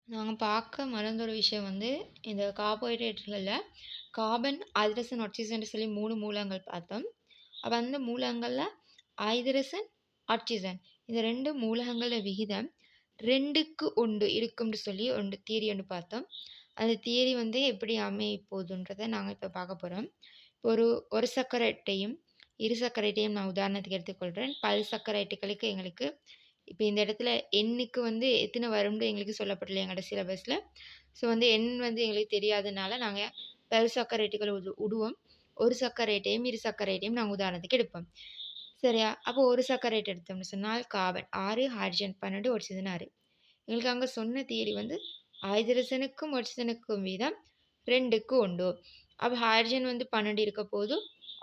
நாங்க பார்க்க மறந்த ஒரு விஷயம் வந்து, இந்த கார்போஹைட்ரேட்டுகள்ல கார்பன், ஐதரசன், ஆக்சிஜன் சொல்லி 3 மூலங்கள் பார்த்தோம். அப்ப அந்த மூலங்கள்ல ஐதரசன், ஆக்சிஜன் இந்த 2 மூலகங்கள விகிதம் 2க்கு 1 இருக்கும்னு சொல்லி தியரி ஒண்ணு பார்த்தோம். அந்த தியரி வந்து எப்படி அமைய போதுன்றத நாங்க இப்ப பார்க்க போறோம். ஒரு ஒரு சர்க்கரைட்டையும், இரு சர்க்கரைட்டையும் நான் உதாரணத்துக்கு எடுத்துக்கொள்றேன். பல் சர்க்கரைட்டுகளுக்கு எங்களுக்கு இப்ப இந்த இடத்துல எண்ணுக்கு வந்து எத்தன வரும்னு எங்களுக்கு சொல்லப்படல எங்களோட சிலபஸ்ல. ஸோ வந்து எண் வந்து எங்களுக்கு தெரியாதனால நாங்க பல் சர்க்கரைட்டுகள் உடுவோம். ஒரு சர்க்கரைட்டையும், இரு சர்க்கரைட்டையும் நாங்க உதாரணத்துக்கு எடுப்போம். சரியா? அப்போ ஒரு சர்க்கரைட் எடுத்தோம்னு சொன்னால் கார்பன் 6, ஹைட்ரஜன் 12, ஆக்சிஜன் 6. எங்களுக்கு அங்க சொன்ன தியரி வந்து ஹைட்ரஜனுக்கும், ஆக்சிஜனுக்கும் வீதம் 2க்கு 1. அப்ப ஹைட்ரஜன் வந்து 12 இருக்க போது,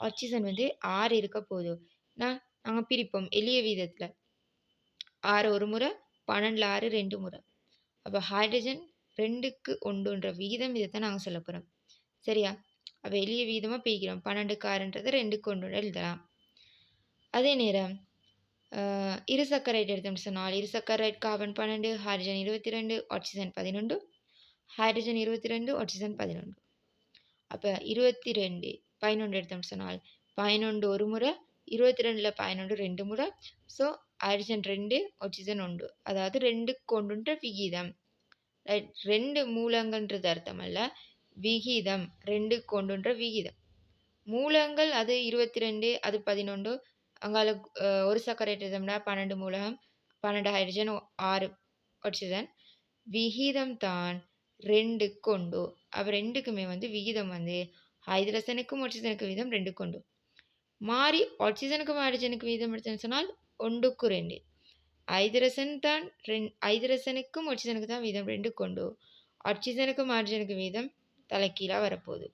ஆக்சிஜன் வந்து 6 இருக்க போது. நாங்க பிரிப்போம் எளிய வீதத்துல. 6 ஒரு முறை, 12ல 6 2 முறை. அப்ப ஹைட்ரஜன் 2க்கு 1ன்ற விகிதம் இதத்தான் நாங்க சொல்லப் போறோம். சரியா? அப்ப எளிய வீதமா பிரிக்கிறோம். 12க்கு 6ன்றத 2க்கு 1 எழுதலாம். அதே நேரம் இரு சர்க்கரைட் எடுத்தோம்னு சொன்னால், இரு saccharide carbon 12, hydrogen 22, oxygen 11. Hydrogen 22, oxygen 11. அப்ப 22, 11 எடுத்தோம்னு சொன்னால், 11 ஒரு முறை, 22ல 11 2 முறை. So hydrogen 2, oxygen 1. அதாவது 2க்கு 1ன்ற விகிதம். ரைட் 2 மூலங்கள்ன்றது அர்த்தமல்ல. விகிதம் 2க்கு 1ன்ற விகிதம். மூலங்கள் அது 22 அது 11 அங்கால ஒரு சர்க்கரைட் எடுத்தோம்னா 12 மூலகம், 12 ஹைட்ரஜன், 6 ஆக்சிஜன். விகிதம் தான் 2க்கு 1. அப்ப 2க்குமே வந்து விகிதம் வந்து ஹைட்ரஜனுக்கும் ஆக்சிஜனுக்கும் வீதம் 2க்கு 1. மாறி ஆக்சிஜனுக்கும் ஹைட்ரஜனுக்கும் வீதம் எடுத்தோம்னு சொன்னால் 1க்கு 2. ஹைட்ரஜனுக்கும் ஆக்சிஜனுக்கும் தான் வீதம் 2க்கு 1. ஆக்சிஜனுக்கும் ஹைட்ரஜனுக்கும் வீதம் தலைகீழா வரப்போகுது.